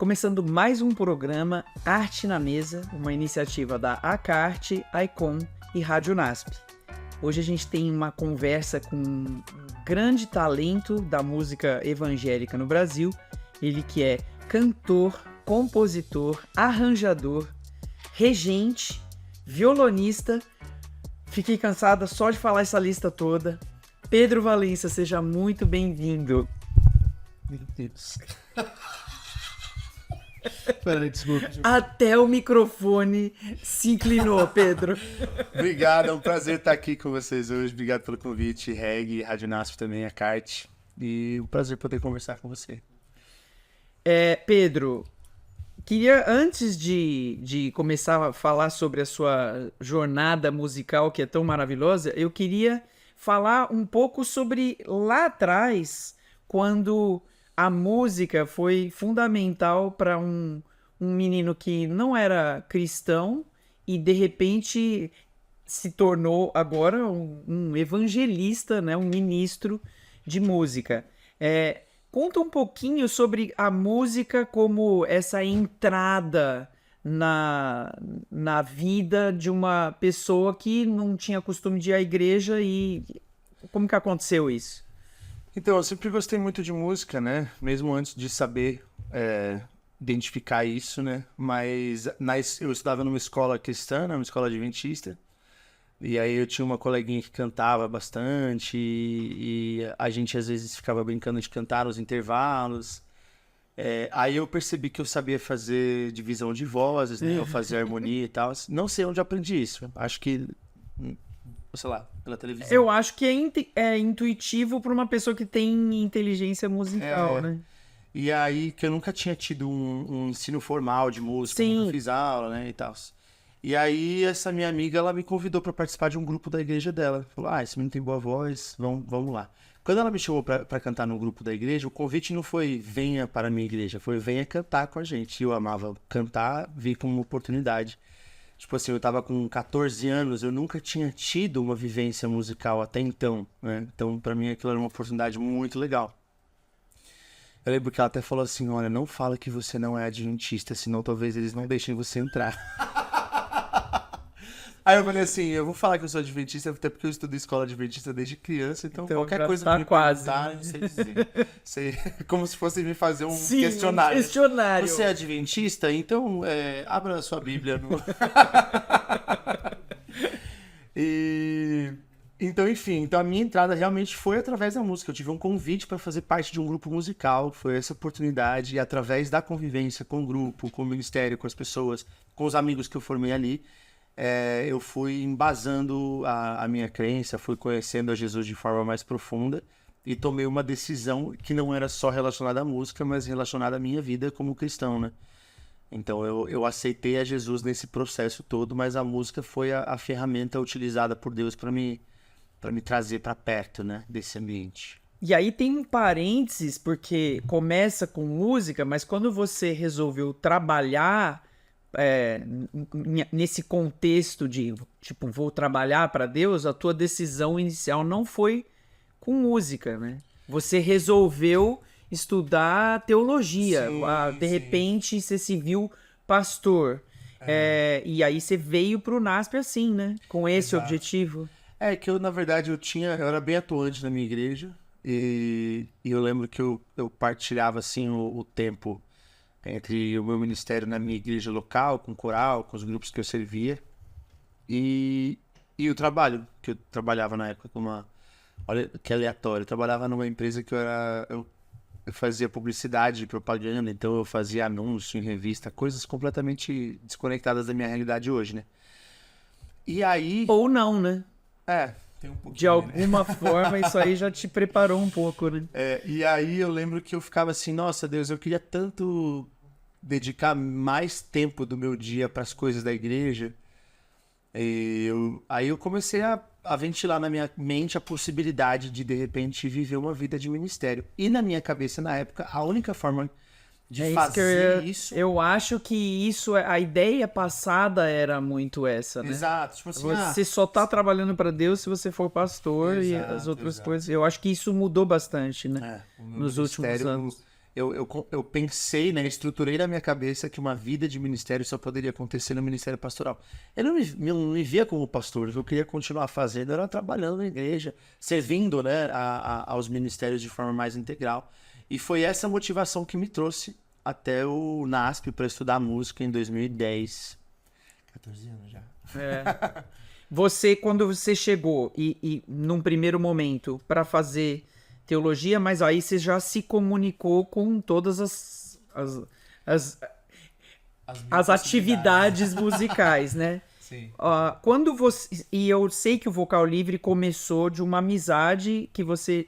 começando mais um programa Arte na Mesa, uma iniciativa da Acarte, Icon e Rádio NASP. Hoje a gente tem uma conversa com um grande talento da música evangélica no Brasil, ele que é cantor, compositor, arranjador, regente, violonista. Fiquei cansada só de falar essa lista toda. Pedro Valença, seja muito bem-vindo. Meu Deus. Peraí, desculpa. Até o microfone se inclinou, Pedro. Obrigado, é um prazer estar aqui com vocês hoje. Obrigado pelo convite, Reg, Rádio NASP também, a Carte. E um prazer poder conversar com você. Pedro, queria, antes de começar a falar sobre a sua jornada musical, que é tão maravilhosa, eu queria falar um pouco sobre lá atrás, quando a música foi fundamental para um menino que não era cristão e de repente se tornou agora um evangelista, né? Um ministro de música. Conta um pouquinho sobre a música como essa entrada na vida de uma pessoa que não tinha costume de ir à igreja, e como que aconteceu isso? Então, eu sempre gostei muito de música, né? Mesmo antes de saber identificar isso, né? Mas eu estudava numa escola cristã, uma escola adventista. E aí eu tinha uma coleguinha que cantava bastante e a gente às vezes ficava brincando de cantar nos intervalos. Aí eu percebi que eu sabia fazer divisão de vozes, né? Eu fazia harmonia e tal. Não sei onde aprendi isso. Acho que, sei lá, pela televisão. Eu acho que é intuitivo para uma pessoa que tem inteligência musical, né? E aí que eu nunca tinha tido um ensino formal de música, Sim. nunca fiz aula, né, e tal. E aí essa minha amiga, ela me convidou para participar de um grupo da igreja dela. Falou, esse menino tem boa voz, vamos lá. Quando ela me chamou para cantar no grupo da igreja, o convite não foi venha para a minha igreja, foi venha cantar com a gente. Eu amava cantar, vi como uma oportunidade. Tipo assim, eu tava com 14 anos, eu nunca tinha tido uma vivência musical até então, né? Então, pra mim, aquilo era uma oportunidade muito legal. Eu lembro que ela até falou assim, olha, não fala que você não é adventista, senão talvez eles não deixem você entrar. Aí eu falei assim, eu vou falar que eu sou adventista, até porque eu estudo em escola adventista desde criança, então qualquer coisa tá que me quase. perguntar, eu sei dizer. Como se fosse me fazer um questionário. Um questionário. Você é adventista? Então, abra a sua Bíblia no... Então, enfim, a minha entrada realmente foi através da música. Eu tive um convite para fazer parte de um grupo musical, foi essa oportunidade, e através da convivência com o grupo, com o ministério, com as pessoas, com os amigos que eu formei ali, eu fui embasando a minha crença, fui conhecendo a Jesus de forma mais profunda e tomei uma decisão que não era só relacionada à música, mas relacionada à minha vida como cristão, né? Então eu aceitei a Jesus nesse processo todo, mas a música foi a ferramenta utilizada por Deus para me trazer para perto, né, desse ambiente. E aí tem um parênteses, porque começa com música, mas quando você resolveu trabalhar nesse contexto de, tipo, vou trabalhar para Deus, a tua decisão inicial não foi com música, né? Você resolveu estudar teologia. Sim, De repente você se viu pastor. E aí você veio pro NASP assim, né? Com esse objetivo. Que eu, na verdade, eu era bem atuante na minha igreja e eu lembro que eu partilhava, assim, o tempo entre o meu ministério na minha igreja local, com coral, com os grupos que eu servia e o trabalho, que eu trabalhava na época com olha que aleatório, eu trabalhava numa empresa que eu fazia publicidade e propaganda, então eu fazia anúncio em revista, coisas completamente desconectadas da minha realidade hoje, né? E aí... Ou não, né? Tem um pouquinho, de alguma forma, isso aí já te preparou um pouco, né? E aí eu lembro que eu ficava assim, nossa Deus, eu queria tanto dedicar mais tempo do meu dia para as coisas da igreja. Aí eu comecei a ventilar na minha mente a possibilidade de repente, viver uma vida de ministério. E na minha cabeça, na época, a única forma de fazer isso... Eu acho que isso, a ideia passada era muito essa, né? Exato. Tipo assim, você só tá trabalhando para Deus se você for pastor, e as outras coisas. Eu acho que isso mudou bastante, né? O meu nos últimos anos. eu pensei, né, estruturei na minha cabeça que uma vida de ministério só poderia acontecer no ministério pastoral. Eu não me via como pastor, eu queria continuar fazendo, era trabalhando na igreja, servindo, né, aos ministérios de forma mais integral. E foi essa motivação que me trouxe até o NASP para estudar música em 2010. 14 anos já. Você, quando você chegou e num primeiro momento para fazer teologia, mas aí você já se comunicou com todas as atividades musicais, né? Sim. Quando você, e eu sei que o Vocal Livre começou de uma amizade que você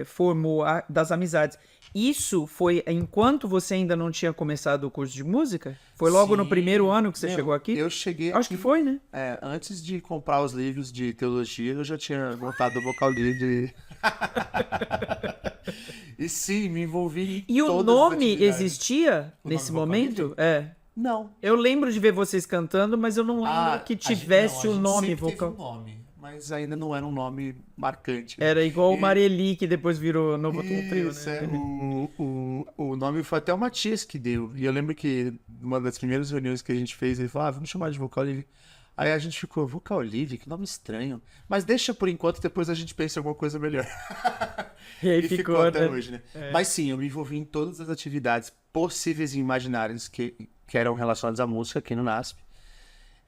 formou das amizades. Isso foi enquanto você ainda não tinha começado o curso de música? Foi logo no primeiro ano que você chegou aqui? Eu cheguei Acho que foi, né? Antes de comprar os livros de teologia, eu já tinha montado o Vocal Livre. E sim, me envolvi em E o todas as nome atividades. existia O nesse nome do Vocal momento? Não. Eu lembro de ver vocês cantando, mas eu não lembro que tivesse o nome sempre teve vocal. um nome. Mas ainda não era um nome marcante. Era igual o Mareli, que depois virou Novo Trio, Isso, né? o nome foi até o Matias que deu. E eu lembro que uma das primeiras reuniões que a gente fez, ele falou, vamos chamar de Vocal Livre. Aí a gente ficou, Vocal Livre? Que nome estranho. Mas deixa por enquanto, depois a gente pensa em alguma coisa melhor. E aí E ficou ficou, até né? hoje, né? Mas sim, eu me envolvi em todas as atividades possíveis e imaginárias que eram relacionadas à música aqui no NASP.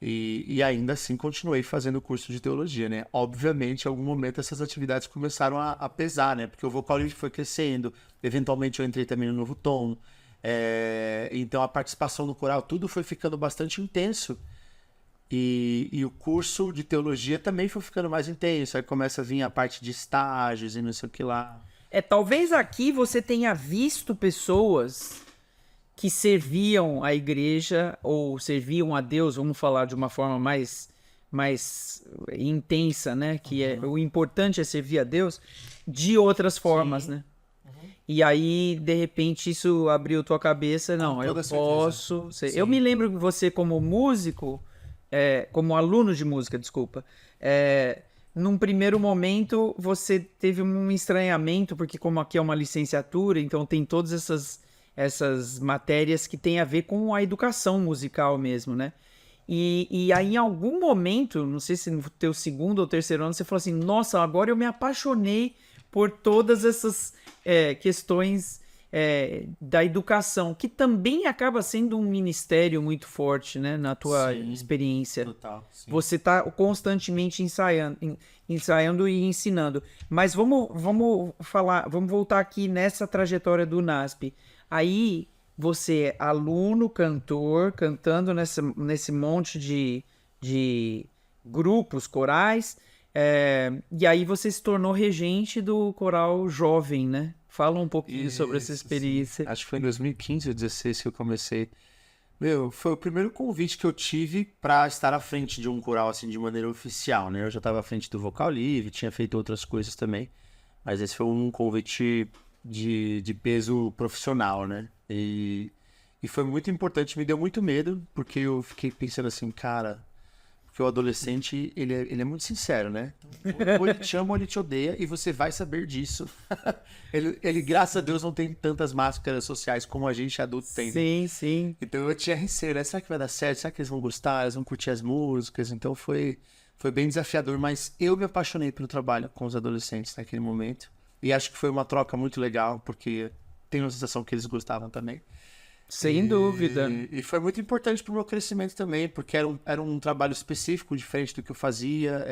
E ainda assim continuei fazendo o curso de teologia, né? Obviamente, em algum momento essas atividades começaram a pesar, né? Porque o Vocal Livre foi crescendo, eventualmente eu entrei também no Novo Tom. Então a participação no coral, tudo foi ficando bastante intenso. E o curso de teologia também foi ficando mais intenso. Aí começa a vir a parte de estágios e não sei o que lá. Talvez aqui você tenha visto pessoas que serviam a igreja ou serviam a Deus, vamos falar de uma forma mais intensa, né? Que o importante é servir a Deus de outras formas, né? E aí, de repente, isso abriu tua cabeça. Não, eu toda certeza. posso ser. Eu me lembro que você, como músico, como aluno de música, desculpa, num primeiro momento você teve um estranhamento, porque como aqui é uma licenciatura, então tem todas essas matérias que tem a ver com a educação musical mesmo, né? E aí, em algum momento, não sei se no teu segundo ou terceiro ano, você falou assim, nossa, agora eu me apaixonei por todas essas questões da educação, que também acaba sendo um ministério muito forte, né? Na tua experiência. Total, sim. Você está constantemente ensaiando e ensinando. Mas vamos voltar aqui nessa trajetória do NASP. Aí você é aluno, cantor, cantando nesse monte de grupos, corais, e aí você se tornou regente do coral jovem, né? Fala um pouquinho sobre essa experiência. Sim. Acho que foi em 2015 ou 2016 que eu comecei. Foi o primeiro convite que eu tive para estar à frente de um coral, assim, de maneira oficial, né? Eu já estava à frente do Vocal Livre, tinha feito outras coisas também, mas esse foi um convite de peso profissional, né? E foi muito importante, me deu muito medo, porque eu fiquei pensando assim, cara, porque o adolescente, ele é muito sincero, né? Então, ou ele te ama ou ele te odeia, e você vai saber disso. ele, graças a Deus, não tem tantas máscaras sociais como a gente adulto tem. Sim, né? sim. Então eu tinha receio, né? Será que vai dar certo? Será que eles vão gostar? Eles vão curtir as músicas? Então foi bem desafiador, mas eu me apaixonei pelo trabalho com os adolescentes naquele momento. E acho que foi uma troca muito legal, porque tenho a sensação que eles gostavam também. Sem dúvida. E foi muito importante para o meu crescimento também, porque era um trabalho específico, diferente do que eu fazia.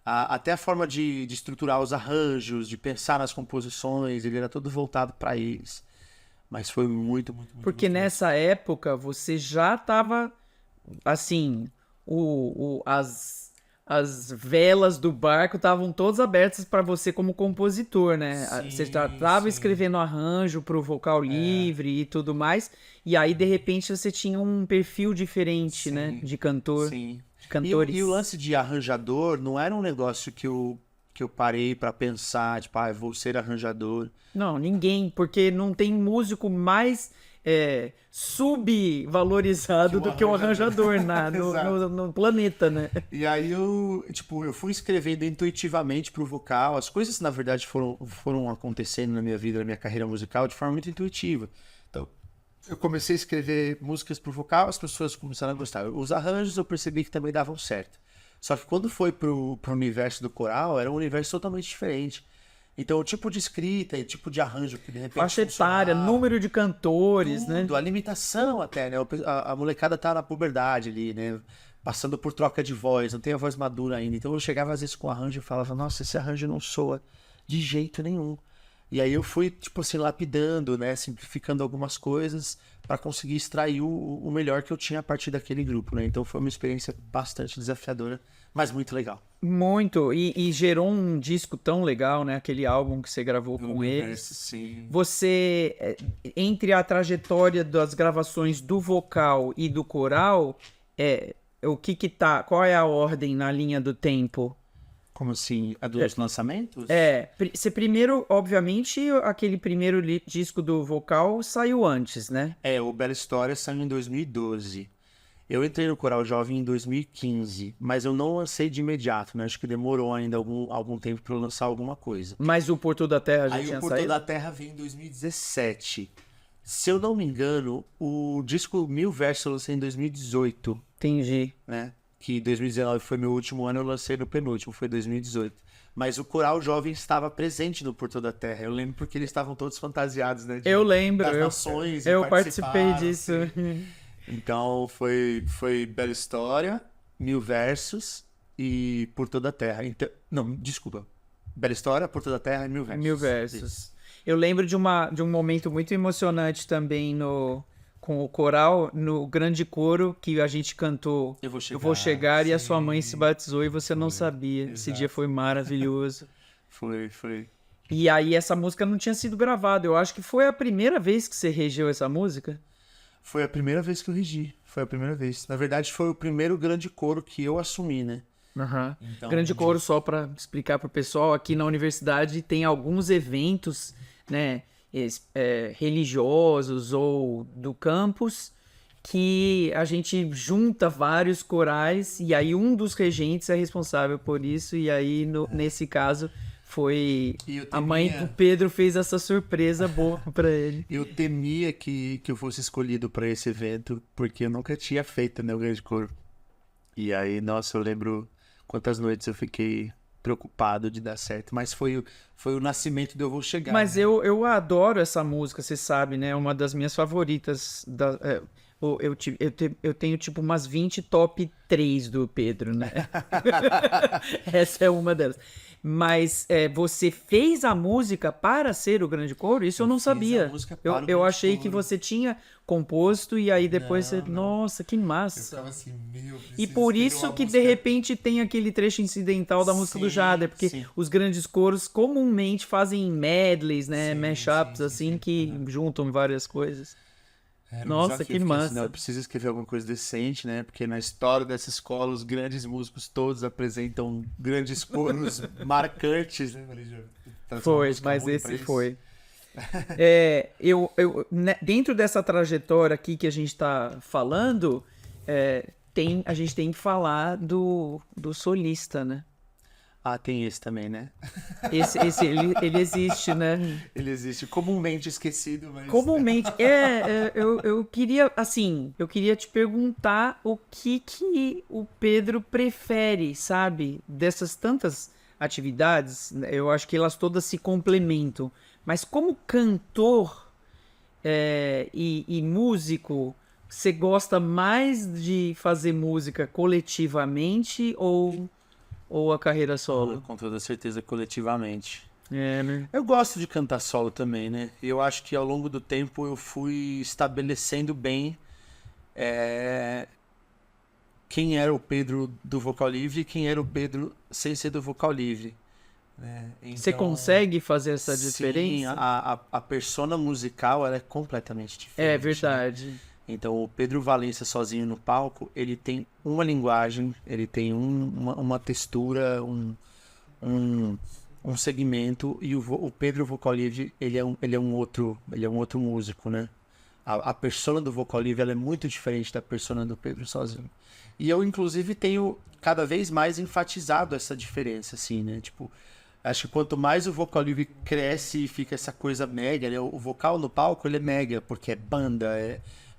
Até a forma de estruturar os arranjos, de pensar nas composições, ele era todo voltado para eles. Mas foi muito, muito, muito. Porque muito nessa época você já estava, assim, as velas do barco estavam todas abertas para você como compositor, né? Sim, Você já estava sim. escrevendo arranjo para o Vocal Livre e tudo mais, e aí de repente você tinha um perfil diferente, né? De cantor, Sim. de cantores. E o lance de arranjador não era um negócio que eu parei para pensar, tipo, vou ser arranjador. Não, ninguém, porque não tem músico mais subvalorizado do que o arranjador no planeta, né? E aí eu fui escrevendo intuitivamente pro vocal. As coisas, na verdade, foram acontecendo na minha vida, na minha carreira musical, de forma muito intuitiva. Então, eu comecei a escrever músicas pro vocal, as pessoas começaram a gostar. Os arranjos eu percebi que também davam certo. Só que quando foi pro universo do coral, era um universo totalmente diferente. Então, o tipo de escrita e o tipo de arranjo que de repente faixa etária, número de cantores, tudo, né? A limitação até, né? A molecada tá na puberdade ali, né? Passando por troca de voz, não tem a voz madura ainda. Então eu chegava às vezes com o arranjo e falava, nossa, esse arranjo não soa de jeito nenhum. E aí eu fui, tipo assim, lapidando, né? Simplificando algumas coisas para conseguir extrair o melhor que eu tinha a partir daquele grupo, né? Então foi uma experiência bastante desafiadora, mas muito legal. Muito, e gerou um disco tão legal, né? Aquele álbum que você gravou com eles. Sim. Você, entre a trajetória das gravações do vocal e do coral, qual é a ordem na linha do tempo? Como assim? A dos lançamentos? Você primeiro, obviamente, aquele primeiro disco do vocal saiu antes, né? O Bela História saiu em 2012. Eu entrei no Coral Jovem em 2015, mas eu não lancei de imediato, né? Acho que demorou ainda algum tempo para eu lançar alguma coisa. Mas o Por Toda a Terra já tinha saído? Aí o Por Toda a Terra veio em 2017. Se eu não me engano, o disco Mil Versos eu lancei em 2018. Entendi. Né? Que 2019 foi meu último ano, eu lancei no penúltimo, foi 2018. Mas o Coral Jovem estava presente no Por Toda a Terra. Eu lembro porque eles estavam todos fantasiados, né? Eu lembro. Das nações. Eu participei disso. Assim. Então foi Bela História, Mil Versos e Por Toda a Terra. Então, não, desculpa. Bela História, Por Toda a Terra e Mil Versos. Mil Versos. Eu lembro de um momento muito emocionante também com o coral, no grande coro, que a gente cantou Eu Vou Chegar e a sua mãe se batizou e você não sabia. Exato. Esse dia foi maravilhoso. Foi. E aí essa música não tinha sido gravada. Eu acho que foi a primeira vez que você regeu essa música. Foi a primeira vez que eu regi. Foi a primeira vez. Na verdade, foi o primeiro grande coro que eu assumi, né? Uhum. Então, grande coro, só para explicar pro pessoal, aqui na universidade tem alguns eventos, né, religiosos ou do campus, que a gente junta vários corais e aí um dos regentes é responsável por isso, e aí nesse caso foi a mãe do Pedro fez essa surpresa boa pra ele. Eu temia que eu fosse escolhido para esse evento, porque eu nunca tinha feito, né, o grande coro. E aí, nossa, eu lembro quantas noites eu fiquei preocupado de dar certo, mas foi o nascimento de Eu Vou Chegar. Mas né? eu adoro essa música, você sabe, né? É uma das minhas favoritas. Eu tenho tipo umas 20 top 3 do Pedro, né? Essa é uma delas. Mas você fez a música para ser o grande coro? Isso eu não sabia. Eu achei que você tinha composto e aí depois não. Nossa, que massa. Eu ficava assim, e por isso que de repente tem aquele trecho incidental da música do Jader, porque os grandes coros comumente fazem medleys, né? Mashups, assim, que juntam várias coisas. Nossa, que massa. Assim, eu preciso escrever alguma coisa decente, né? Porque na história dessa escola, os grandes músicos todos apresentam grandes coros marcantes, né, Maria? Foi, mas esse foi. Dentro dessa trajetória aqui que a gente está falando, a gente tem que falar do solista, né? Ah, tem esse também, né? Ele existe, né? Ele existe, comumente esquecido, mas... Comumente. Eu queria te perguntar o que o Pedro prefere, sabe? Dessas tantas atividades, eu acho que elas todas se complementam. Mas como cantor e músico, você gosta mais de fazer música coletivamente ou a carreira solo? Com toda certeza, coletivamente. Né? Eu gosto de cantar solo também, né? Eu acho que ao longo do tempo eu fui estabelecendo bem quem era o Pedro do vocal livre e quem era o Pedro sem ser do vocal livre. Né? Então, você consegue fazer essa diferença? Sim, a persona musical ela é completamente diferente. É verdade. Né? Então, o Pedro Valença sozinho no palco, ele tem uma linguagem, ele tem uma textura, um segmento, e o Pedro vocal livre, ele é um outro músico, né? A persona do vocal livre ela é muito diferente da persona do Pedro sozinho. E eu, inclusive, tenho cada vez mais enfatizado essa diferença, assim, né? Tipo, acho que quanto mais o vocal livre cresce e fica essa coisa mega, né? O vocal no palco, ele é mega, porque é banda,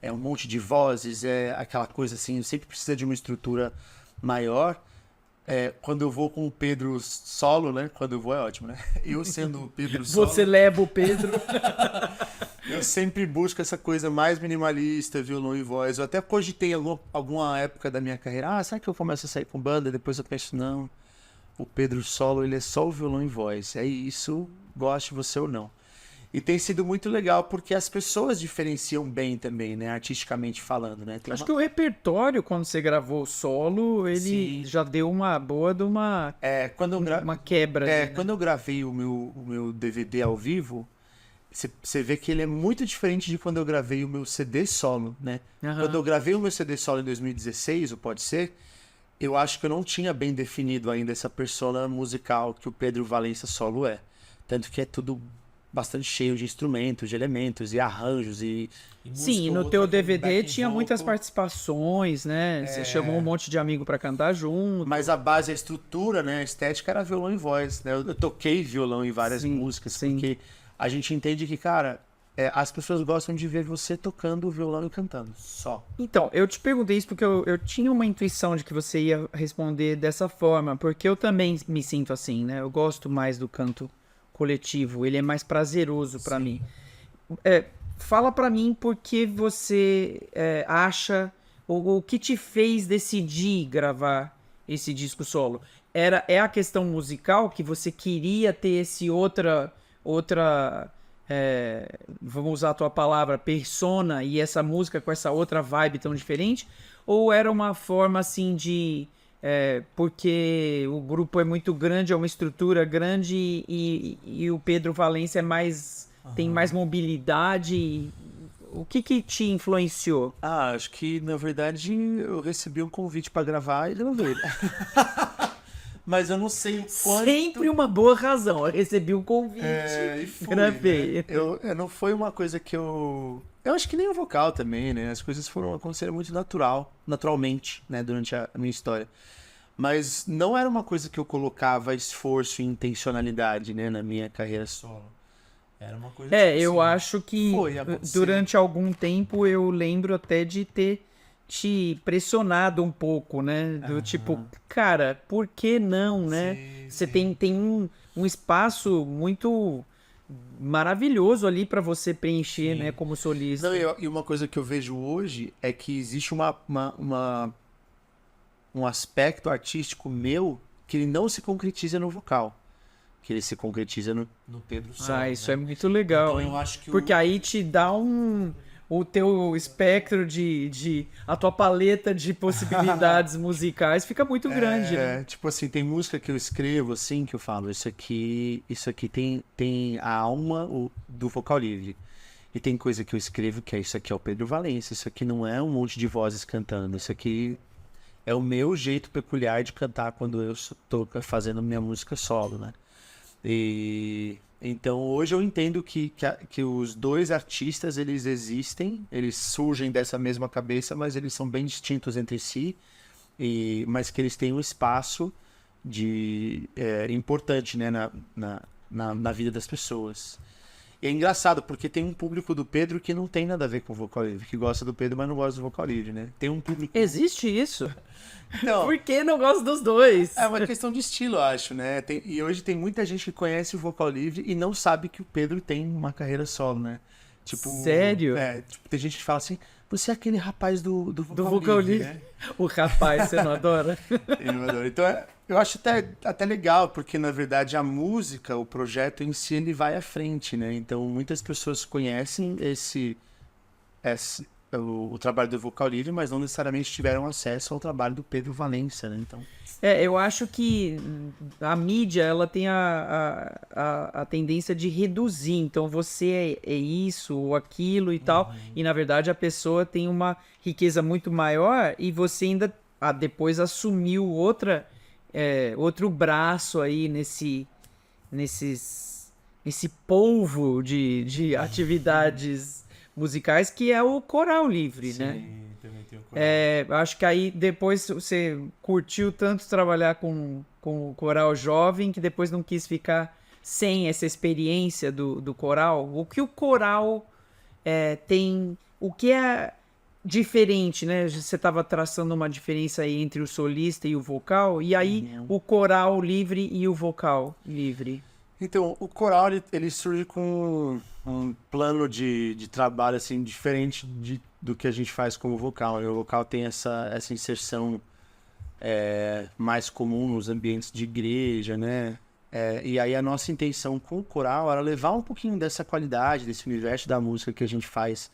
é um monte de vozes, é aquela coisa assim, sempre precisa de uma estrutura maior. Quando eu vou com o Pedro solo, né? Quando eu vou é ótimo, né? Eu sendo o Pedro solo... Você leva o Pedro... Eu sempre busco essa coisa mais minimalista, violão e voz. Eu até cogitei alguma época da minha carreira. Será que eu começo a sair com banda? Depois eu penso, não. O Pedro solo, ele é só o violão e voz. É isso, goste você ou não. E tem sido muito legal, porque as pessoas diferenciam bem também, né? Artisticamente falando, né? Acho que o repertório, quando você gravou o solo, ele Sim. já deu uma boa de uma, uma quebra. Ali, né? Quando eu gravei o meu DVD ao vivo... Você vê que ele é muito diferente de quando eu gravei o meu CD solo, né? Uhum. Quando eu gravei o meu CD solo em 2016, ou pode ser, eu acho que eu não tinha bem definido ainda essa persona musical que o Pedro Valença solo é. Tanto que é tudo bastante cheio de instrumentos, de elementos e arranjos e Sim, no teu DVD tinha muitas participações, né? Você chamou um monte de amigo pra cantar junto. Mas a base, a estrutura, né? A estética era violão e voz, né? Eu toquei violão em várias músicas, porque... A gente entende que, cara, as pessoas gostam de ver você tocando o violão e cantando, só. Então, eu te perguntei isso porque eu tinha uma intuição de que você ia responder dessa forma, porque eu também me sinto assim, né? Eu gosto mais do canto coletivo, ele é mais prazeroso pra mim. Fala pra mim por que você acha, ou o que te fez decidir gravar esse disco solo. É a questão musical, que você queria ter esse outra, vamos usar a tua palavra, persona, e essa música com essa outra vibe tão diferente? Ou era uma forma assim de... porque o grupo é muito grande, é uma estrutura grande e o Pedro Valença tem mais mobilidade? O que te influenciou? Acho que, na verdade, eu recebi um convite para gravar e gravei. Mas eu não sei o quanto... Sempre uma boa razão. Eu recebi um convite, gravei. Né? Não foi uma coisa que eu... Eu acho que nem o vocal também, né? As coisas foram acontecendo muito naturalmente, né? Durante a minha história. Mas não era uma coisa que eu colocava esforço e intencionalidade, né? Na minha carreira solo. Era uma coisa eu acho que durante algum tempo eu lembro até de ter te pressionado um pouco, né? Do tipo, cara, por que não, né? Você tem um espaço muito maravilhoso ali para você preencher, né? Como solista. Não, e uma coisa que eu vejo hoje é que existe um aspecto artístico meu que ele não se concretiza no vocal. Que ele se concretiza no Pedro Solo. Isso é muito legal, então, eu acho que porque aí te dá o teu espectro a tua paleta de possibilidades musicais fica muito grande, né? Tipo assim, tem música que eu escrevo assim, que eu falo, isso aqui tem a alma do vocal livre. E tem coisa que eu escrevo que isso aqui é o Pedro Valença, isso aqui não é um monte de vozes cantando, isso aqui é o meu jeito peculiar de cantar quando eu estou fazendo minha música solo, né? Então hoje eu entendo que os dois artistas eles existem, eles surgem dessa mesma cabeça, mas eles são bem distintos entre si, mas que eles têm um espaço importante, né, na vida das pessoas. E é engraçado, porque tem um público do Pedro que não tem nada a ver com o vocal livre, que gosta do Pedro, mas não gosta do vocal livre, né? Tem um público... Existe isso? Não. Por que não gosta dos dois? É uma questão de estilo, eu acho, né? E hoje tem muita gente que conhece o vocal livre e não sabe que o Pedro tem uma carreira solo, né? Tipo, sério? Tem gente que fala assim, você é aquele rapaz do vocal livre. Né? O rapaz, você não adora? Eu não adoro. Então, eu acho até legal, porque, na verdade, a música, o projeto em si, ele vai à frente, né? Então, muitas pessoas conhecem o trabalho do vocal livre, mas não necessariamente tiveram acesso ao trabalho do Pedro Valença, né? Então... eu acho que a mídia, ela tem a tendência de reduzir. Então, você é isso ou aquilo e tal. E, na verdade, a pessoa tem uma riqueza muito maior e você ainda depois assumiu outro braço aí nesse polvo de atividades musicais, que é o coral livre, né? Sim, também tem o coral. Eu acho que aí depois você curtiu tanto trabalhar com o coral jovem que depois não quis ficar sem essa experiência do coral. O que o coral tem, o que é diferente, né? Você estava traçando uma diferença aí entre o solista e o vocal, e aí o coral livre e o vocal livre. Então, o coral, ele surge com um plano de trabalho, assim, diferente do que a gente faz como vocal, né? O vocal tem essa inserção mais comum nos ambientes de igreja, né? E aí a nossa intenção com o coral era levar um pouquinho dessa qualidade, desse universo da música que a gente faz,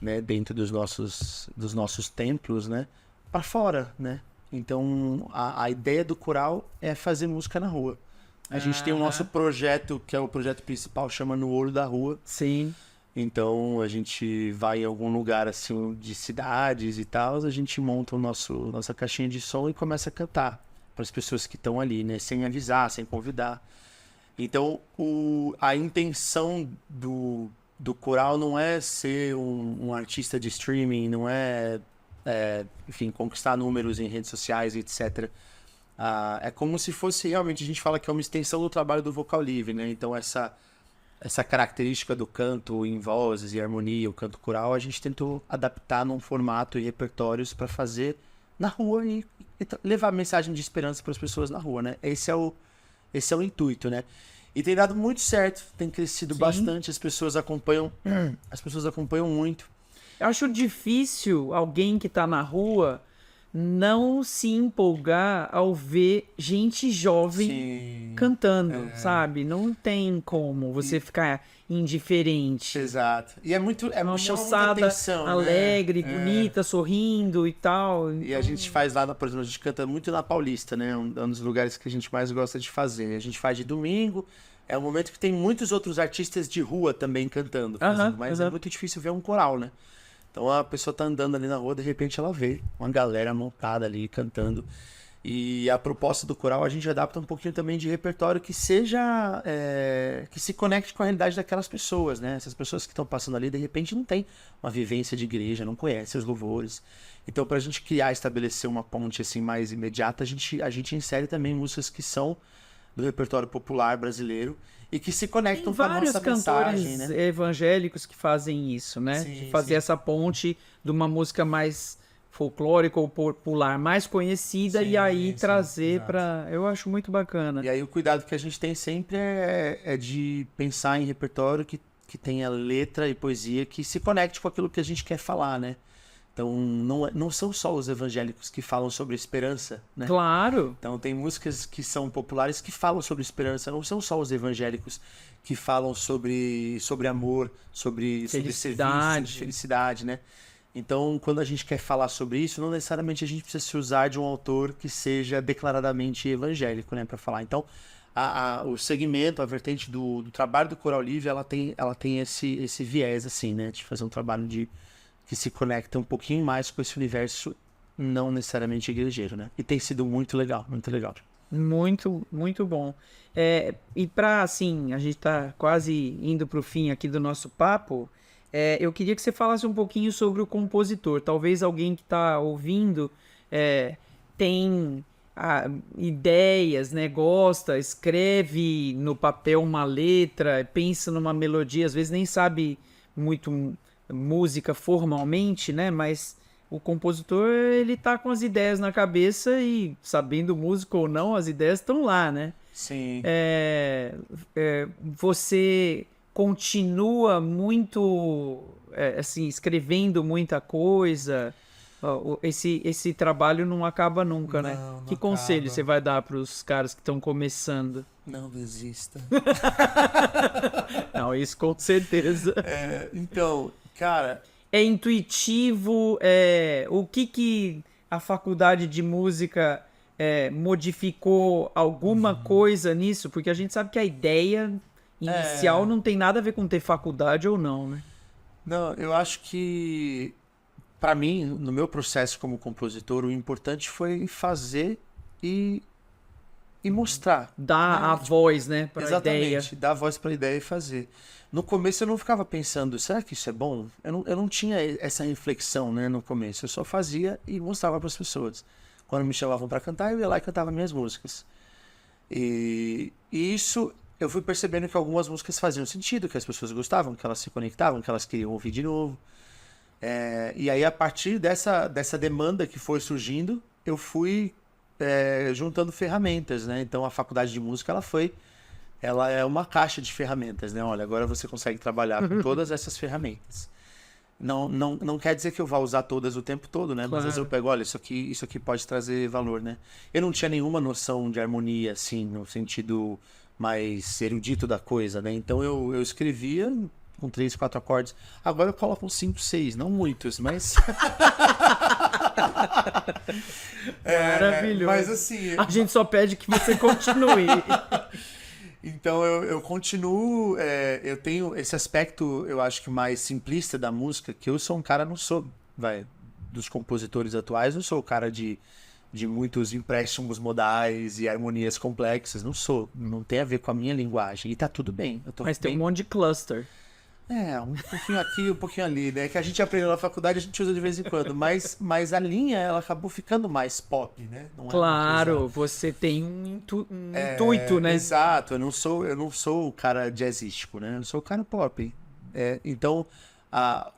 né, dentro dos nossos templos, né, para fora, né? Então, a ideia do coral é fazer música na rua. A gente tem o nosso projeto, que é o projeto principal, chama No Olho da Rua. Sim. Então, a gente vai em algum lugar, assim, de cidades e tal, a gente monta nossa caixinha de som e começa a cantar para as pessoas que estão ali, né? Sem avisar, sem convidar. Então, a intenção do coral não é ser um artista de streaming, não enfim, conquistar números em redes sociais, etc. É como se fosse realmente, a gente fala que é uma extensão do trabalho do vocal livre, né? Então essa característica do canto em vozes e harmonia, o canto coral, a gente tentou adaptar num formato e repertórios para fazer na rua e levar mensagem de esperança para as pessoas na rua, né? Esse é o intuito, né? E tem dado muito certo, tem crescido bastante, as pessoas acompanham muito. Eu acho difícil alguém que tá na rua não se empolgar ao ver gente jovem cantando, sabe? Não tem como você ficar indiferente. Exato. E Uma chama muita moçada atenção, alegre, né? bonita, sorrindo e tal. E a gente faz lá, por exemplo, a gente canta muito na Paulista, né? Um dos lugares que a gente mais gosta de fazer. A gente faz de domingo, é um momento que tem muitos outros artistas de rua também cantando, mas é muito difícil ver um coral, né? Então a pessoa tá andando ali na rua, de repente ela vê uma galera montada ali cantando. E a proposta do coral a gente adapta um pouquinho também de repertório que seja que se conecte com a realidade daquelas pessoas, né? Essas pessoas que estão passando ali de repente não tem uma vivência de igreja, não conhecem os louvores. Então, pra gente estabelecer uma ponte assim mais imediata, a gente insere também músicas que são do repertório popular brasileiro e que se conectam com a nossa mensagem, né? Vários evangélicos que fazem isso, né? Sim, de fazer essa ponte de uma música mais folclórica ou popular, mais conhecida, e aí trazer para... Eu acho muito bacana. E aí o cuidado que a gente tem sempre é de pensar em repertório que tenha letra e poesia que se conecte com aquilo que a gente quer falar, né? Então, não são só os evangélicos que falam sobre esperança, né? Claro! Então, tem músicas que são populares que falam sobre esperança. Não são só os evangélicos que falam sobre amor, sobre serviço, felicidade, né? Então, quando a gente quer falar sobre isso, não necessariamente a gente precisa se usar de um autor que seja declaradamente evangélico, né? Para falar. Então, o segmento, a vertente do trabalho do Coral Livre, ela tem esse viés, assim, né? De fazer um trabalho que se conecta um pouquinho mais com esse universo não necessariamente igrejeiro, né? E tem sido muito legal, muito legal. Muito, muito bom. E para, assim, a gente tá quase indo pro fim aqui do nosso papo, eu queria que você falasse um pouquinho sobre o compositor. Talvez alguém que tá ouvindo tem ideias, né? Gosta, escreve no papel uma letra, pensa numa melodia, às vezes nem sabe muito música formalmente, né? Mas o compositor, ele tá com as ideias na cabeça e, sabendo música ou não, as ideias estão lá, né? Sim. Você continua muito, assim, escrevendo muita coisa. Esse trabalho não acaba nunca, né? Que conselho você vai dar para os caras que estão começando? Não desista. Não, isso com certeza. Então, cara... É intuitivo? O que a faculdade de música modificou alguma coisa nisso? Porque a gente sabe que a ideia inicial não tem nada a ver com ter faculdade ou não, né? Não, eu acho que, para mim, no meu processo como compositor, o importante foi fazer e e mostrar. Dar a voz, né, pra Exatamente, ideia. dar voz para a ideia e fazer. No começo eu não ficava pensando, será que isso é bom? Eu não tinha essa reflexão, né, no começo. Eu só fazia e mostrava para as pessoas. Quando me chamavam para cantar, eu ia lá e cantava minhas músicas. E isso eu fui percebendo que algumas músicas faziam sentido, que as pessoas gostavam, que elas se conectavam, que elas queriam ouvir de novo. E aí, a partir dessa demanda que foi surgindo, eu fui juntando ferramentas, né? Então, a faculdade de música, ela é uma caixa de ferramentas, né? Olha, agora você consegue trabalhar com todas essas ferramentas. Não quer dizer que eu vá usar todas o tempo todo, né? Mas às vezes eu pego, olha, isso aqui pode trazer valor, né? Eu não tinha nenhuma noção de harmonia, assim, no sentido mais erudito da coisa, né? Então eu escrevia com 3, 4 acordes. Agora eu coloco uns 5, 6, não muitos, mas... Maravilhoso. Mas assim... A gente só pede que você continue. Então eu continuo, eu tenho esse aspecto, eu acho que mais simplista da música, que eu sou um cara, não sou, dos compositores atuais, não sou o cara de muitos empréstimos modais e harmonias complexas, não tem a ver com a minha linguagem, e tá tudo bem. Mas tem um monte de cluster. Um pouquinho aqui, um pouquinho ali, né? Que a gente aprendeu na faculdade, a gente usa de vez em quando. Mas a linha, ela acabou ficando mais pop, né? Não claro, você tem um intuito, né? Exato, eu não sou o cara jazzístico, né? Eu sou o cara pop. Então,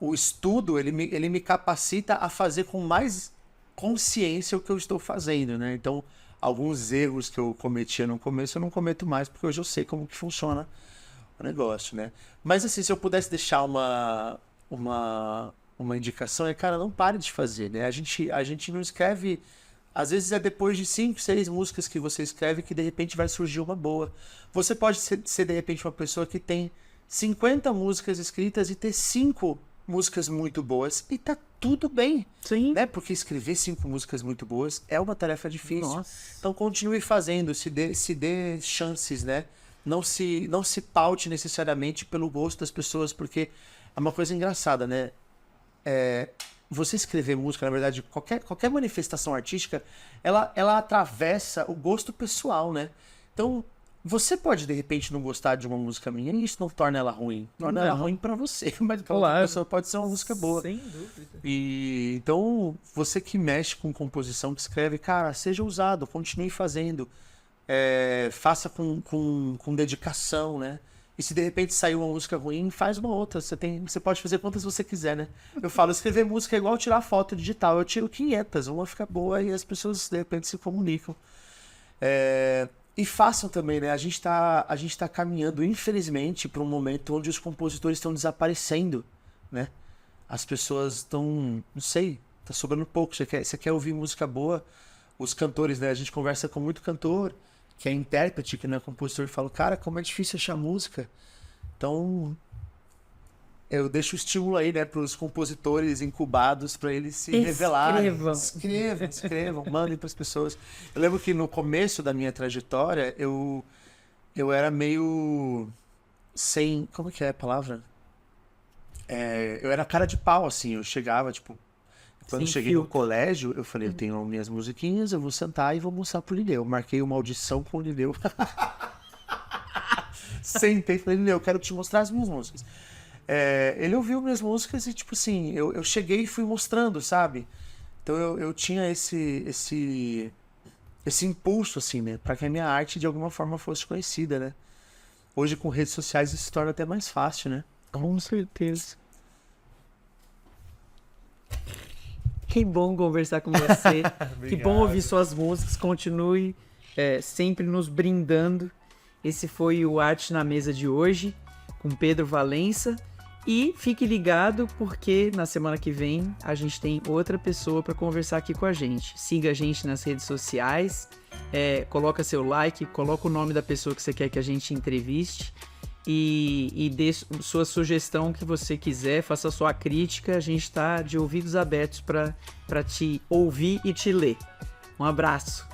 o estudo, ele me capacita a fazer com mais consciência o que eu estou fazendo, né? Então, alguns erros que eu cometia no começo, eu não cometo mais, porque hoje eu sei como que funciona o negócio, né? Mas assim, se eu pudesse deixar uma indicação, cara, não pare de fazer, né? A gente não escreve, às vezes é depois de 5, 6 músicas que você escreve que de repente vai surgir uma boa. Você pode ser de repente uma pessoa que tem 50 músicas escritas e ter 5 músicas muito boas e tá tudo bem. Sim. Né? Porque escrever 5 músicas muito boas é uma tarefa difícil. Nossa. Então continue fazendo, se dê chances, né? Não se paute necessariamente pelo gosto das pessoas, porque é uma coisa engraçada, né? Você escrever música, na verdade, qualquer manifestação artística, ela atravessa o gosto pessoal, né? Então, você pode, de repente, não gostar de uma música minha e isso não torna ela ruim. Torna ela ruim pra você, mas pra outra pessoa pode ser uma música boa. Sem dúvida. E, então, você que mexe com composição, que escreve, cara, seja ousado, continue fazendo. Faça com dedicação, né? E se de repente sair uma música ruim, faz uma outra. Você pode fazer quantas você quiser, né? Eu falo, escrever música é igual tirar foto digital. Eu tiro 500, uma fica boa e as pessoas de repente se comunicam. E façam também, né? A gente tá caminhando, infelizmente, para um momento onde os compositores estão desaparecendo, né? As pessoas estão, não sei, tá sobrando pouco. Você quer ouvir música boa? Os cantores, né? A gente conversa com muito cantor, que é intérprete, que não é compositor, e fala, cara, como é difícil achar música. Então, eu deixo o estímulo aí, né, para os compositores incubados, para eles se revelarem. Escrevam, mandem para as pessoas. Eu lembro que no começo da minha trajetória, eu era meio sem... Como que é a palavra? Eu era cara de pau, assim. Eu chegava, tipo... Quando eu cheguei no colégio, eu falei, eu tenho minhas musiquinhas, eu vou sentar e vou mostrar pro Lineu. Eu marquei uma audição com o Lineu. Sentei e falei, Lineu, eu quero te mostrar as minhas músicas. Ele ouviu minhas músicas e, tipo assim, eu cheguei e fui mostrando, sabe? Então eu tinha esse impulso, assim, né? Pra que a minha arte, de alguma forma, fosse conhecida, né? Hoje, com redes sociais, isso se torna até mais fácil, né? Com certeza. Que bom conversar com você. Que bom ouvir suas músicas. Continue sempre nos brindando. Esse foi o Arte na Mesa de hoje, com Pedro Valença. E fique ligado, porque na semana que vem a gente tem outra pessoa para conversar aqui com a gente. Siga a gente nas redes sociais, coloca seu like, coloca o nome da pessoa que você quer que a gente entreviste. E dê sua sugestão que você quiser, faça sua crítica, a gente está de ouvidos abertos para te ouvir e te ler. Um abraço!